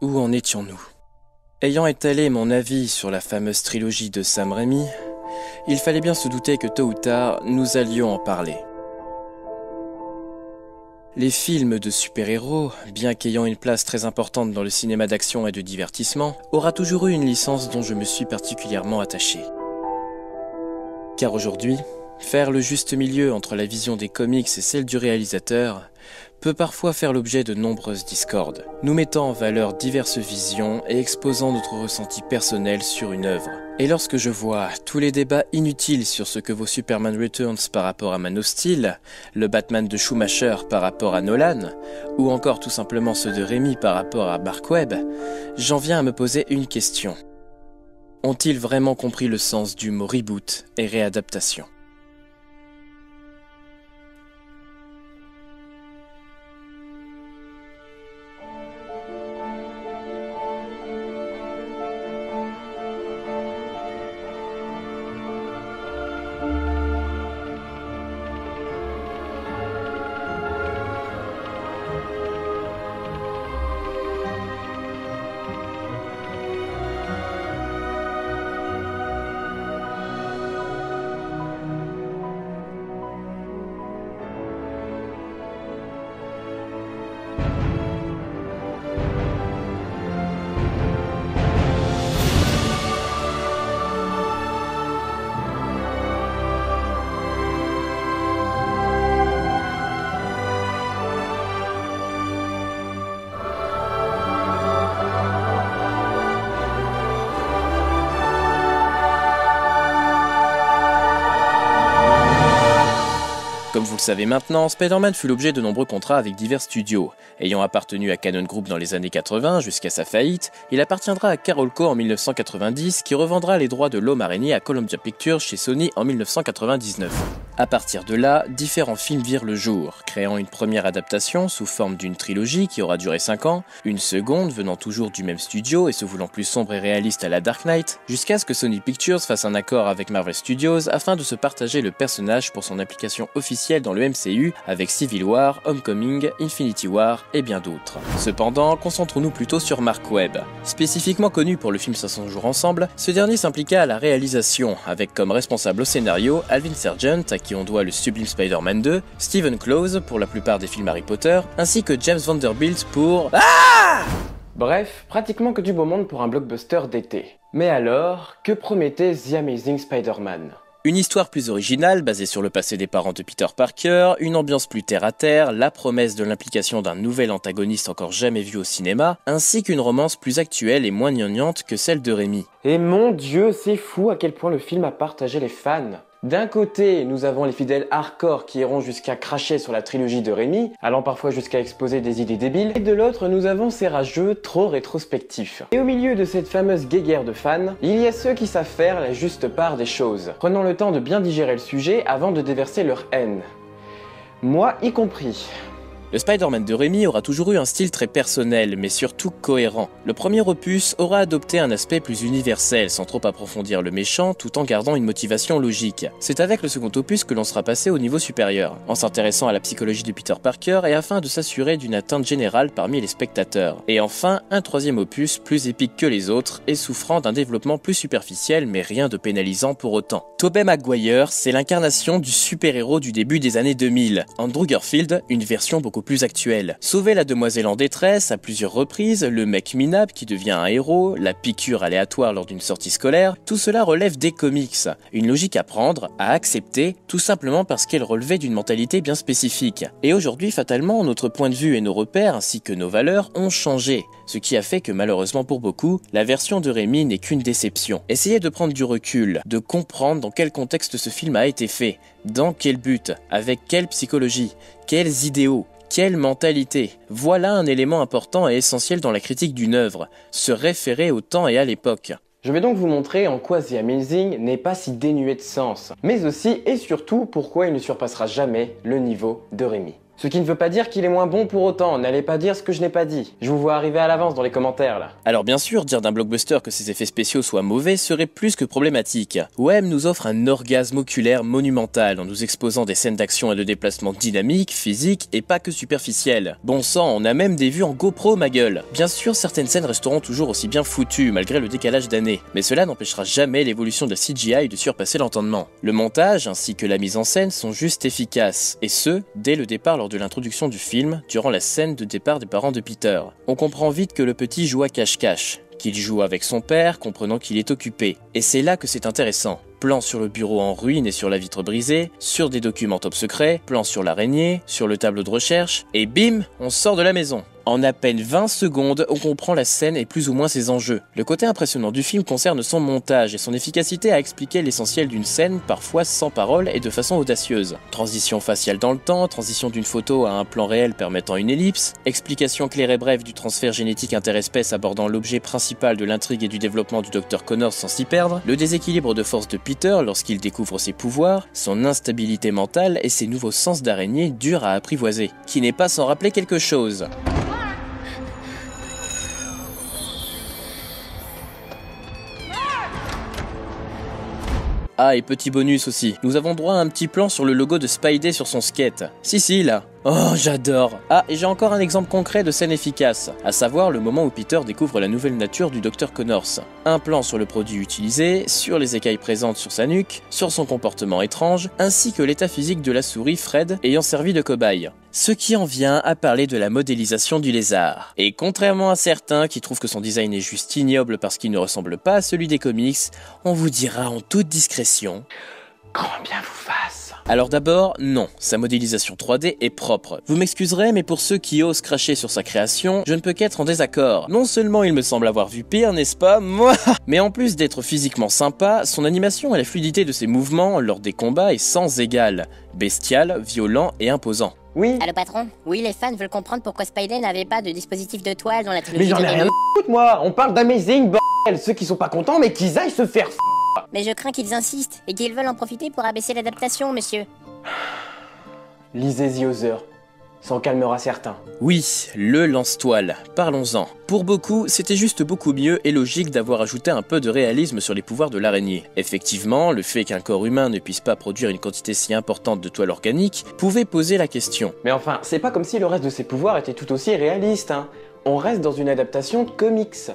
Où en étions-nous? Ayant étalé mon avis sur la fameuse trilogie de Sam Raimi, il fallait bien se douter que tôt ou tard, nous allions en parler. Les films de super-héros, bien qu'ayant une place très importante dans le cinéma d'action et de divertissement, aura toujours eu une licence dont je me suis particulièrement attaché. Car aujourd'hui, faire le juste milieu entre la vision des comics et celle du réalisateur peut parfois faire l'objet de nombreuses discordes, nous mettant en valeur diverses visions et exposant notre ressenti personnel sur une œuvre. Et lorsque je vois tous les débats inutiles sur ce que vaut Superman Returns par rapport à Man of Steel, le Batman de Schumacher par rapport à Nolan, ou encore tout simplement ceux de Raimi par rapport à Mark Webb, j'en viens à me poser une question. Ont-ils vraiment compris le sens du mot reboot et réadaptation ? Comme vous le savez maintenant, Spider-Man fut l'objet de nombreux contrats avec divers studios. Ayant appartenu à Cannon Group dans les années 80 jusqu'à sa faillite, il appartiendra à Carolco en 1990 qui revendra les droits de l'Homme Araignée à Columbia Pictures chez Sony en 1999. À partir de là, différents films virent le jour, créant une première adaptation sous forme d'une trilogie qui aura duré 5 ans, une seconde venant toujours du même studio et se voulant plus sombre et réaliste à la Dark Knight, jusqu'à ce que Sony Pictures fasse un accord avec Marvel Studios afin de se partager le personnage pour son implication officielle dans le MCU avec Civil War, Homecoming, Infinity War et bien d'autres. Cependant, concentrons-nous plutôt sur Mark Webb. Spécifiquement connu pour le film 500 jours ensemble, ce dernier s'impliqua à la réalisation, avec comme responsable au scénario Alvin Sergeant, à qui on doit le sublime Spider-Man 2, Stephen Close pour la plupart des films Harry Potter, ainsi que James Vanderbilt pour... Bref, pratiquement que du beau monde pour un blockbuster d'été. Mais alors, que promettait The Amazing Spider-Man ? Une histoire plus originale, basée sur le passé des parents de Peter Parker, une ambiance plus terre-à-terre, la promesse de l'implication d'un nouvel antagoniste encore jamais vu au cinéma, ainsi qu'une romance plus actuelle et moins gnangnante que celle de Raimi. Et mon Dieu, c'est fou à quel point le film a partagé les fans. D'un côté, nous avons les fidèles hardcore qui iront jusqu'à cracher sur la trilogie de Raimi, allant parfois jusqu'à exposer des idées débiles, et de l'autre, nous avons ces rageux trop rétrospectifs. Et au milieu de cette fameuse guéguerre de fans, il y a ceux qui savent faire la juste part des choses, prenant le temps de bien digérer le sujet avant de déverser leur haine. Moi y compris. Le Spider-Man de Raimi aura toujours eu un style très personnel, mais surtout cohérent. Le premier opus aura adopté un aspect plus universel, sans trop approfondir le méchant, tout en gardant une motivation logique. C'est avec le second opus que l'on sera passé au niveau supérieur, en s'intéressant à la psychologie de Peter Parker et afin de s'assurer d'une atteinte générale parmi les spectateurs. Et enfin, un troisième opus plus épique que les autres et souffrant d'un développement plus superficiel, mais rien de pénalisant pour autant. Tobey Maguire, c'est l'incarnation du super-héros du début des années 2000. Andrew Garfield, une version beaucoup plus actuelle. Sauver la demoiselle en détresse à plusieurs reprises, le mec minable qui devient un héros, la piqûre aléatoire lors d'une sortie scolaire, tout cela relève des comics. Une logique à prendre, à accepter, tout simplement parce qu'elle relevait d'une mentalité bien spécifique. Et aujourd'hui, fatalement, notre point de vue et nos repères ainsi que nos valeurs ont changé. Ce qui a fait que malheureusement pour beaucoup, la version de Raimi n'est qu'une déception. Essayez de prendre du recul, de comprendre dans quel contexte ce film a été fait, dans quel but, avec quelle psychologie, quels idéaux, quelle mentalité. Voilà un élément important et essentiel dans la critique d'une œuvre, se référer au temps et à l'époque. Je vais donc vous montrer en quoi The Amazing n'est pas si dénué de sens, mais aussi et surtout pourquoi il ne surpassera jamais le niveau de Raimi. Ce qui ne veut pas dire qu'il est moins bon pour autant, n'allez pas dire ce que je n'ai pas dit. Je vous vois arriver à l'avance dans les commentaires là. Alors bien sûr, dire d'un blockbuster que ses effets spéciaux soient mauvais serait plus que problématique. Wham nous offre un orgasme oculaire monumental en nous exposant des scènes d'action et de déplacement dynamiques, physiques et pas que superficielles. Bon sang, on a même des vues en GoPro ma gueule. Bien sûr, certaines scènes resteront toujours aussi bien foutues malgré le décalage d'années, mais cela n'empêchera jamais l'évolution de la CGI de surpasser l'entendement. Le montage ainsi que la mise en scène sont juste efficaces, et ce, dès le départ lors de l'introduction du film, durant la scène de départ des parents de Peter. On comprend vite que le petit joue à cache-cache, qu'il joue avec son père, comprenant qu'il est occupé. Et c'est là que c'est intéressant. Plan sur le bureau en ruine et sur la vitre brisée, sur des documents top secrets, plan sur l'araignée, sur le tableau de recherche, et bim, on sort de la maison. En à peine 20 secondes, on comprend la scène et plus ou moins ses enjeux. Le côté impressionnant du film concerne son montage et son efficacité à expliquer l'essentiel d'une scène, parfois sans parole et de façon audacieuse. Transition faciale dans le temps, transition d'une photo à un plan réel permettant une ellipse, explication claire et brève du transfert génétique interespèce abordant l'objet principal de l'intrigue et du développement du Dr Connors sans s'y perdre, le déséquilibre de force de Peter lorsqu'il découvre ses pouvoirs, son instabilité mentale et ses nouveaux sens d'araignée durs à apprivoiser. Qui n'est pas sans rappeler quelque chose. Ah, et petit bonus aussi, nous avons droit à un petit plan sur le logo de Spidey sur son skate. Si, là. Oh, j'adore. Ah, et j'ai encore un exemple concret de scène efficace, à savoir le moment où Peter découvre la nouvelle nature du Dr Connors. Un plan sur le produit utilisé, sur les écailles présentes sur sa nuque, sur son comportement étrange, ainsi que l'état physique de la souris Fred ayant servi de cobaye. Ce qui en vient à parler de la modélisation du lézard. Et contrairement à certains qui trouvent que son design est juste ignoble parce qu'il ne ressemble pas à celui des comics, on vous dira en toute discrétion... Grand bien vous fasse. Alors d'abord, non, sa modélisation 3D est propre. Vous m'excuserez, mais pour ceux qui osent cracher sur sa création, je ne peux qu'être en désaccord. Non seulement il me semble avoir vu pire, n'est-ce pas, moi, mais en plus d'être physiquement sympa, son animation et la fluidité de ses mouvements lors des combats est sans égal. Bestial, violent et imposant. Oui. Allô patron? Oui, les fans veulent comprendre pourquoi Spidey n'avait pas de dispositif de toile dans la trilogie Mais j'en de ai rien Raimi. à foutre moi. On parle d'Amazing, bordel. Ceux qui sont pas contents, mais qu'ils aillent se faire Mais je crains qu'ils insistent et qu'ils veulent en profiter pour abaisser l'adaptation, monsieur. Lisez The Other. Ça en calmera certains. Oui, le lance-toile, parlons-en. Pour beaucoup, c'était juste beaucoup mieux et logique d'avoir ajouté un peu de réalisme sur les pouvoirs de l'araignée. Effectivement, le fait qu'un corps humain ne puisse pas produire une quantité si importante de toile organique pouvait poser la question. Mais enfin, c'est pas comme si le reste de ses pouvoirs était tout aussi réaliste, hein. On reste dans une adaptation comics.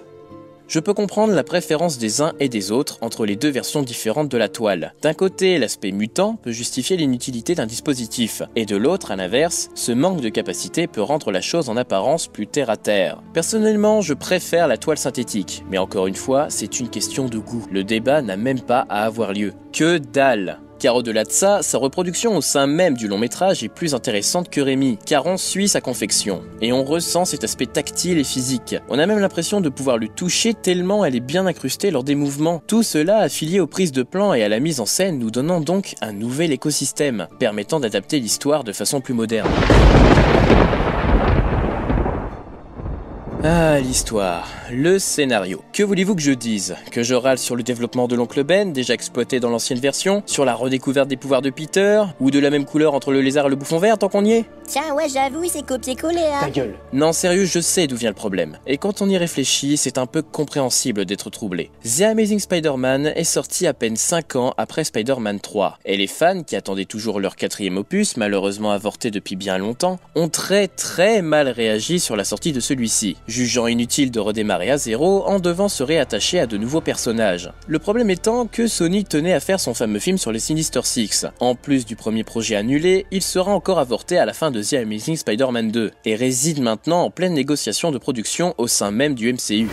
Je peux comprendre la préférence des uns et des autres entre les deux versions différentes de la toile. D'un côté, l'aspect mutant peut justifier l'inutilité d'un dispositif, et de l'autre, à l'inverse, ce manque de capacité peut rendre la chose en apparence plus terre à terre. Personnellement, je préfère la toile synthétique, mais encore une fois, c'est une question de goût. Le débat n'a même pas à avoir lieu. Que dalle! Car au-delà de ça, sa reproduction au sein même du long métrage est plus intéressante que Raimi, car on suit sa confection, et on ressent cet aspect tactile et physique. On a même l'impression de pouvoir le toucher tellement elle est bien incrustée lors des mouvements. Tout cela affilié aux prises de plan et à la mise en scène nous donnant donc un nouvel écosystème, permettant d'adapter l'histoire de façon plus moderne. Ah, l'histoire, le scénario. Que voulez-vous que je dise? Que je râle sur le développement de l'oncle Ben, déjà exploité dans l'ancienne version? Sur la redécouverte des pouvoirs de Peter? Ou de la même couleur entre le lézard et le bouffon vert, tant qu'on y est? Tiens, ouais, j'avoue, c'est copié-collé, hein. Ta gueule. Non, sérieux, je sais d'où vient le problème. Et quand on y réfléchit, c'est un peu compréhensible d'être troublé. The Amazing Spider-Man est sorti à peine 5 ans après Spider-Man 3. Et les fans, qui attendaient toujours leur 4e opus, malheureusement avorté depuis bien longtemps, ont très mal réagi sur la sortie de celui-ci, jugeant inutile de redémarrer à zéro en devant se réattacher à de nouveaux personnages. Le problème étant que Sony tenait à faire son fameux film sur les Sinister Six. En plus du premier projet annulé, il sera encore avorté à la fin de The Amazing Spider-Man 2, et réside maintenant en pleine négociation de production au sein même du MCU.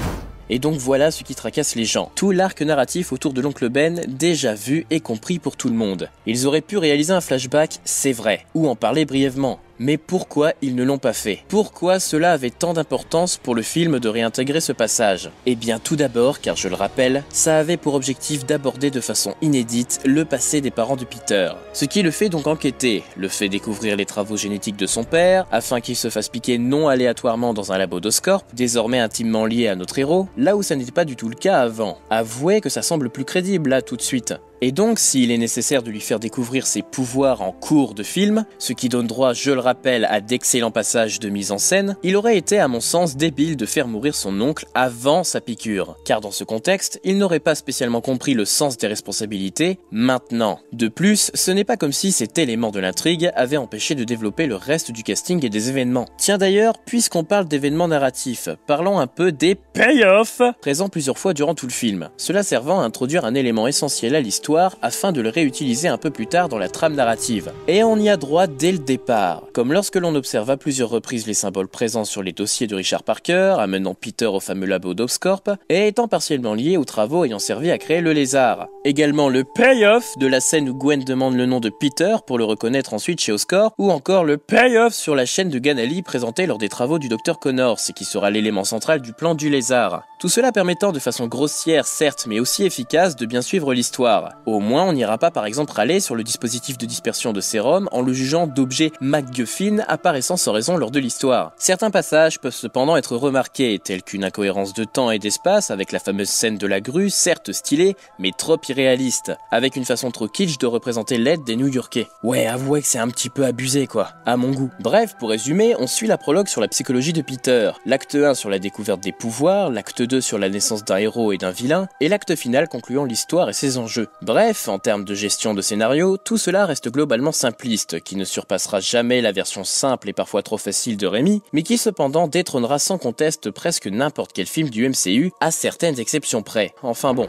Et donc voilà ce qui tracasse les gens. Tout l'arc narratif autour de l'oncle Ben, déjà vu et compris pour tout le monde. Ils auraient pu réaliser un flashback, c'est vrai, ou en parler brièvement. Mais pourquoi ils ne l'ont pas fait? Pourquoi cela avait tant d'importance pour le film de réintégrer ce passage? Eh bien tout d'abord, car je le rappelle, ça avait pour objectif d'aborder de façon inédite le passé des parents de Peter. Ce qui le fait donc enquêter, le fait découvrir les travaux génétiques de son père, afin qu'il se fasse piquer non aléatoirement dans un labo d'Oscorp, désormais intimement lié à notre héros, là où ça n'était pas du tout le cas avant. Avouez que ça semble plus crédible là tout de suite. Et donc, s'il est nécessaire de lui faire découvrir ses pouvoirs en cours de film, ce qui donne droit, je le rappelle, à d'excellents passages de mise en scène, il aurait été à mon sens débile de faire mourir son oncle avant sa piqûre, car dans ce contexte, il n'aurait pas spécialement compris le sens des responsabilités maintenant. De plus, ce n'est pas comme si cet élément de l'intrigue avait empêché de développer le reste du casting et des événements. Tiens d'ailleurs, puisqu'on parle d'événements narratifs, parlons un peu des payoffs présents plusieurs fois durant tout le film, cela servant à introduire un élément essentiel à l'histoire afin de le réutiliser un peu plus tard dans la trame narrative. Et on y a droit dès le départ, comme lorsque l'on observe à plusieurs reprises les symboles présents sur les dossiers de Richard Parker, amenant Peter au fameux labo d'Oscorp, et étant partiellement liés aux travaux ayant servi à créer le lézard. Également le payoff de la scène où Gwen demande le nom de Peter pour le reconnaître ensuite chez Oscorp, ou encore le payoff sur la chaîne de Ganali présentée lors des travaux du Dr Connors, qui sera l'élément central du plan du lézard. Tout cela permettant de façon grossière certes, mais aussi efficace de bien suivre l'histoire. Au moins on n'ira pas par exemple râler sur le dispositif de dispersion de sérum en le jugeant d'objet MacGuffin apparaissant sans raison lors de l'histoire. Certains passages peuvent cependant être remarqués, tels qu'une incohérence de temps et d'espace avec la fameuse scène de la grue, certes stylée, mais trop irréaliste, avec une façon trop kitsch de représenter l'aide des New-Yorkais. Ouais, avouez que c'est un petit peu abusé quoi, à mon goût. Bref, pour résumer, on suit la prologue sur la psychologie de Peter, l'acte 1 sur la découverte des pouvoirs, l'acte 2 sur la naissance d'un héros et d'un vilain, et l'acte final concluant l'histoire et ses enjeux. Bref, en termes de gestion de scénario, tout cela reste globalement simpliste, qui ne surpassera jamais la version simple et parfois trop facile de Raimi, mais qui cependant détrônera sans conteste presque n'importe quel film du MCU, à certaines exceptions près. Enfin bon.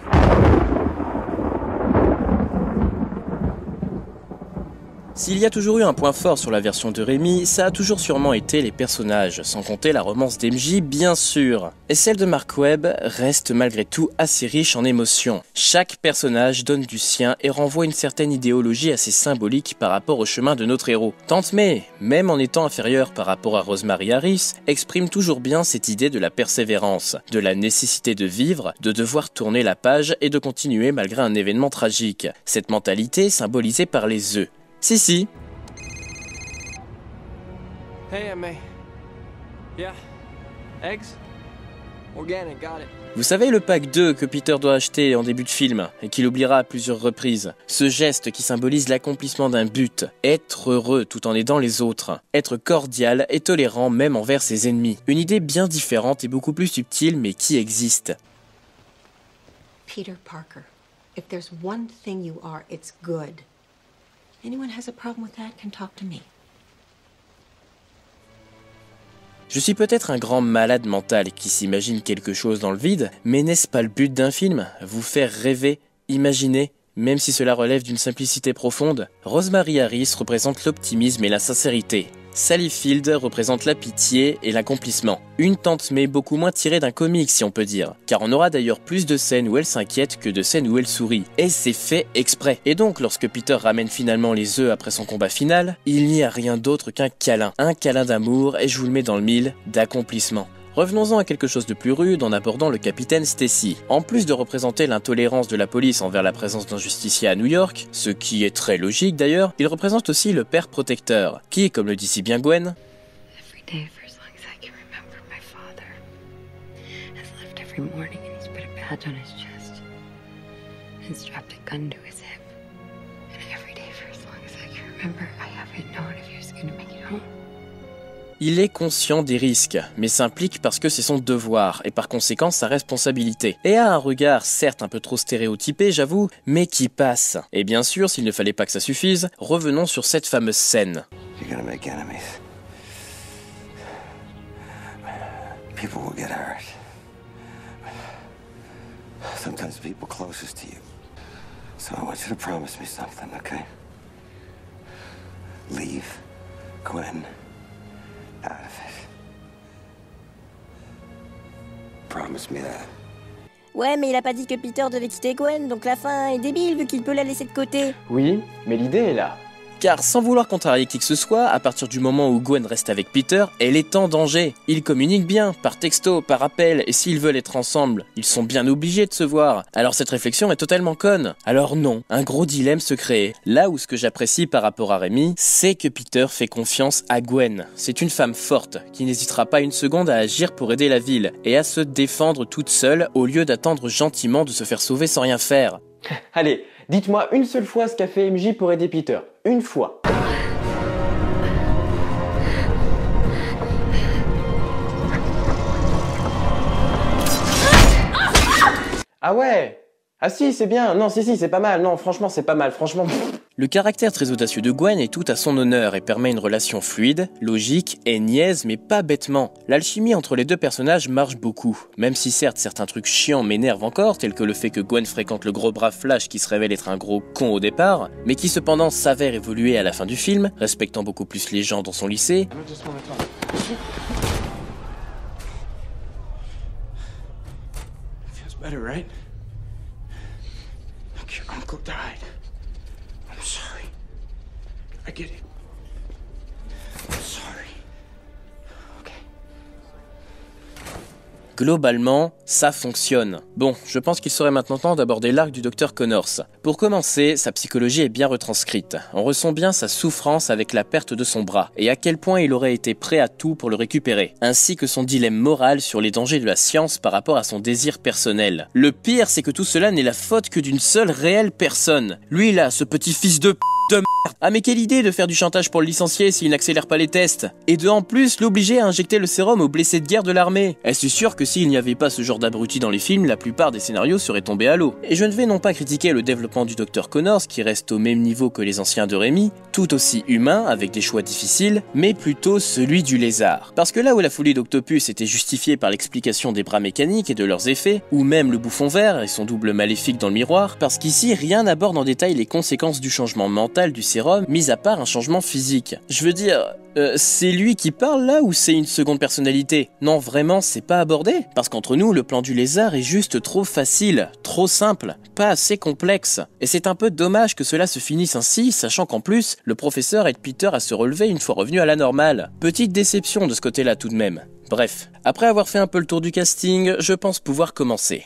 S'il y a toujours eu un point fort sur la version de Raimi, ça a toujours sûrement été les personnages, sans compter la romance d'MJ bien sûr. Et celle de Mark Webb reste malgré tout assez riche en émotions. Chaque personnage donne du sien et renvoie une certaine idéologie assez symbolique par rapport au chemin de notre héros. Tante May, même en étant inférieure par rapport à Rosemary Harris, exprime toujours bien cette idée de la persévérance, de la nécessité de vivre, de devoir tourner la page et de continuer malgré un événement tragique. Cette mentalité symbolisée par les œufs. Si. Hey, May. Yeah. Eggs? Organic, got it. Vous savez le pack 2 que Peter doit acheter en début de film et qu'il oubliera à plusieurs reprises. Ce geste qui symbolise l'accomplissement d'un but. Être heureux tout en aidant les autres. Être cordial et tolérant même envers ses ennemis. Une idée bien différente et beaucoup plus subtile mais qui existe. Peter Parker, if there's one thing you are, it's good. Anyone has a problem with that can talk to me. Je suis peut-être un grand malade mental qui s'imagine quelque chose dans le vide, mais n'est-ce pas le but d'un film? Vous faire rêver, imaginer, même si cela relève d'une simplicité profonde? Rosemary Harris représente l'optimisme et la sincérité. Sally Field représente la pitié et l'accomplissement. Une Tante May beaucoup moins tirée d'un comic si on peut dire, car on aura d'ailleurs plus de scènes où elle s'inquiète que de scènes où elle sourit. Et c'est fait exprès. Et donc lorsque Peter ramène finalement les œufs après son combat final, il n'y a rien d'autre qu'un câlin. Un câlin d'amour et je vous le mets dans le mille, d'accomplissement. Revenons-en à quelque chose de plus rude en abordant le capitaine Stacy. En plus de représenter l'intolérance de la police envers la présence d'un justicier à New York, ce qui est très logique d'ailleurs, il représente aussi le père protecteur, qui, comme le dit si bien Gwen, il est conscient des risques, mais s'implique parce que c'est son devoir, et par conséquent sa responsabilité. Et a un regard certes un peu trop stéréotypé, j'avoue, mais qui passe. Et bien sûr, s'il ne fallait pas que ça suffise, revenons sur cette fameuse scène. You're gonna make enemies. People will get hurt. Sometimes people closest to you. So I want you to promise me something, okay? Leave Gwen out of it. Promise me that. Ouais, mais il a pas dit que Peter devait quitter Gwen, donc la fin est débile vu qu'il peut la laisser de côté. Oui, mais l'idée est là. Car sans vouloir contrarier qui que ce soit, à partir du moment où Gwen reste avec Peter, elle est en danger. Ils communiquent bien, par texto, par appel, et s'ils veulent être ensemble, ils sont bien obligés de se voir. Alors cette réflexion est totalement conne. Alors non, un gros dilemme se crée. Là où ce que j'apprécie par rapport à Raimi, c'est que Peter fait confiance à Gwen. C'est une femme forte, qui n'hésitera pas une seconde à agir pour aider la ville, et à se défendre toute seule, au lieu d'attendre gentiment de se faire sauver sans rien faire. Allez, Dites-moi une seule fois ce qu'a fait MJ pour aider Peter. Une fois. Ah ouais. Ah si, c'est bien. Non, si, c'est pas mal. Non, franchement, c'est pas mal. Franchement... Le caractère très audacieux de Gwen est tout à son honneur et permet une relation fluide, logique et niaise mais pas bêtement. L'alchimie entre les deux personnages marche beaucoup, même si certes certains trucs chiants m'énervent encore, tels que le fait que Gwen fréquente le gros bras Flash qui se révèle être un gros con au départ, mais qui cependant s'avère évoluer à la fin du film, respectant beaucoup plus les gens dans son lycée. Feels better, right? Look, your uncle died. I'm sorry. I get it. I'm sorry. Okay. Globalement, ça fonctionne. Bon, je pense qu'il serait maintenant temps d'aborder l'arc du Dr Connors. Pour commencer, sa psychologie est bien retranscrite. On ressent bien sa souffrance avec la perte de son bras, et à quel point il aurait été prêt à tout pour le récupérer, ainsi que son dilemme moral sur les dangers de la science par rapport à son désir personnel. Le pire, c'est que tout cela n'est la faute que d'une seule réelle personne. Lui là, ce petit fils de merde. Ah mais quelle idée de faire du chantage pour le licencier s'il n'accélère pas les tests. Et de en plus l'obliger à injecter le sérum aux blessés de guerre de l'armée. Est-ce sûr que s'il n'y avait pas ce genre d'abruti dans les films, la plupart des scénarios seraient tombés à l'eau. Et je ne vais non pas critiquer le développement du Dr Connors qui reste au même niveau que les anciens de Raimi, tout aussi humain avec des choix difficiles, mais plutôt celui du lézard. Parce que là où la folie d'Octopus était justifiée par l'explication des bras mécaniques et de leurs effets, ou même le bouffon vert et son double maléfique dans le miroir, parce qu'ici rien n'aborde en détail les conséquences du changement mental du sérum, mis à part un changement physique. Je veux dire, c'est lui qui parle là ou c'est une seconde personnalité? Non, vraiment, c'est pas abordé. Parce qu'entre nous, le plan du lézard est juste trop facile, trop simple, pas assez complexe. Et c'est un peu dommage que cela se finisse ainsi, sachant qu'en plus, le professeur aide Peter à se relever une fois revenu à la normale. Petite déception de ce côté-là tout de même. Bref, après avoir fait un peu le tour du casting, je pense pouvoir commencer.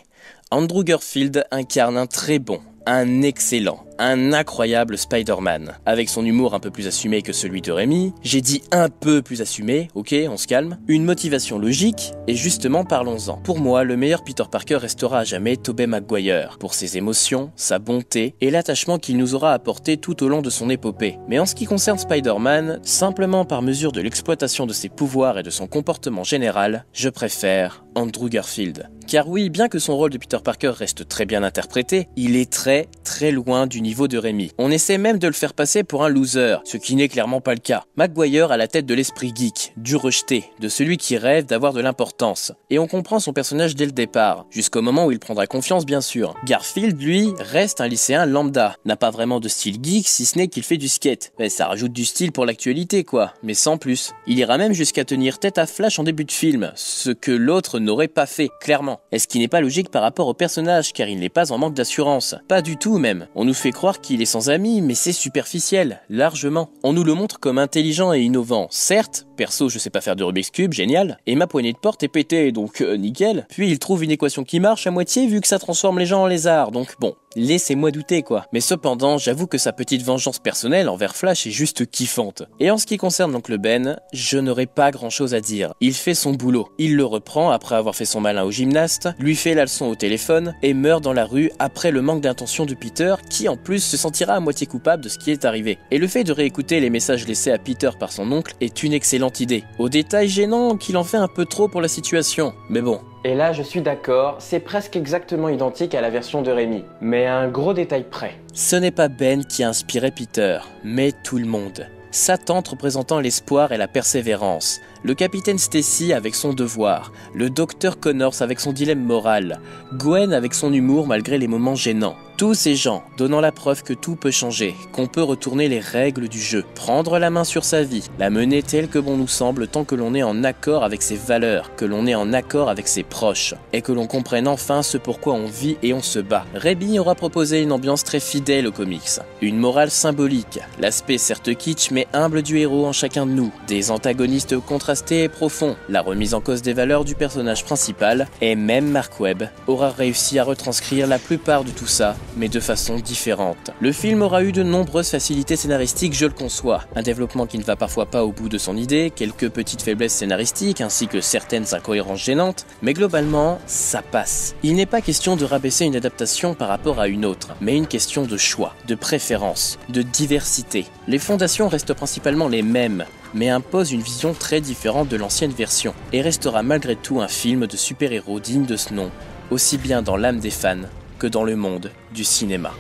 Andrew Garfield incarne un très bon, un excellent, un incroyable Spider-Man. Avec son humour un peu plus assumé que celui de Raimi, j'ai dit un peu plus assumé, ok, on se calme, une motivation logique, et justement parlons-en. Pour moi, le meilleur Peter Parker restera à jamais Tobey Maguire, pour ses émotions, sa bonté, et l'attachement qu'il nous aura apporté tout au long de son épopée. Mais en ce qui concerne Spider-Man, simplement par mesure de l'exploitation de ses pouvoirs et de son comportement général, je préfère Andrew Garfield. Car oui, bien que son rôle de Peter Parker reste très bien interprété, il est très loin du niveau de Raimi. On essaie même de le faire passer pour un loser, ce qui n'est clairement pas le cas. Maguire a la tête de l'esprit geek, du rejeté, de celui qui rêve d'avoir de l'importance. Et on comprend son personnage dès le départ, jusqu'au moment où il prendra confiance bien sûr. Garfield, lui, reste un lycéen lambda, n'a pas vraiment de style geek si ce n'est qu'il fait du skate. Mais ça rajoute du style pour l'actualité quoi, mais sans plus. Il ira même jusqu'à tenir tête à Flash en début de film, ce que l'autre n'aurait pas fait, clairement. Et ce qui n'est pas logique par rapport au personnage, car il n'est pas en manque d'assurance. Pas du tout même. On nous fait croire qu'il est sans amis, mais c'est superficiel, largement. On nous le montre comme intelligent et innovant, certes, perso je sais pas faire de Rubik's Cube, génial, et ma poignée de porte est pétée, donc nickel. Puis il trouve une équation qui marche à moitié vu que ça transforme les gens en lézards, donc bon. Laissez-moi douter quoi. Mais cependant, j'avoue que sa petite vengeance personnelle envers Flash est juste kiffante. Et en ce qui concerne l'oncle Ben, je n'aurai pas grand chose à dire. Il fait son boulot. Il le reprend après avoir fait son malin au gymnaste, lui fait la leçon au téléphone et meurt dans la rue après le manque d'intention de Peter qui en plus se sentira à moitié coupable de ce qui est arrivé. Et le fait de réécouter les messages laissés à Peter par son oncle est une excellente idée. Au détail gênant qu'il en fait un peu trop pour la situation. Mais bon. Et là, je suis d'accord, c'est presque exactement identique à la version de Raimi, mais à un gros détail près. Ce n'est pas Ben qui a inspiré Peter, mais tout le monde. Sa tante représentant l'espoir et la persévérance, le capitaine Stacy avec son devoir, le docteur Connors avec son dilemme moral, Gwen avec son humour malgré les moments gênants. Tous ces gens donnant la preuve que tout peut changer, qu'on peut retourner les règles du jeu, prendre la main sur sa vie, la mener telle que bon nous semble tant que l'on est en accord avec ses valeurs, que l'on est en accord avec ses proches, et que l'on comprenne enfin ce pourquoi on vit et on se bat. Raimi aura proposé une ambiance très fidèle aux comics, une morale symbolique, l'aspect certes kitsch mais humble du héros en chacun de nous, des antagonistes contre contrasté et profond, la remise en cause des valeurs du personnage principal, et même Mark Webb aura réussi à retranscrire la plupart de tout ça, mais de façon différente. Le film aura eu de nombreuses facilités scénaristiques, je le conçois, un développement qui ne va parfois pas au bout de son idée, quelques petites faiblesses scénaristiques ainsi que certaines incohérences gênantes, mais globalement, ça passe. Il n'est pas question de rabaisser une adaptation par rapport à une autre, mais une question de choix, de préférence, de diversité. Les fondations restent principalement les mêmes, mais impose une vision très différente de l'ancienne version, et restera malgré tout un film de super-héros digne de ce nom, aussi bien dans l'âme des fans que dans le monde du cinéma.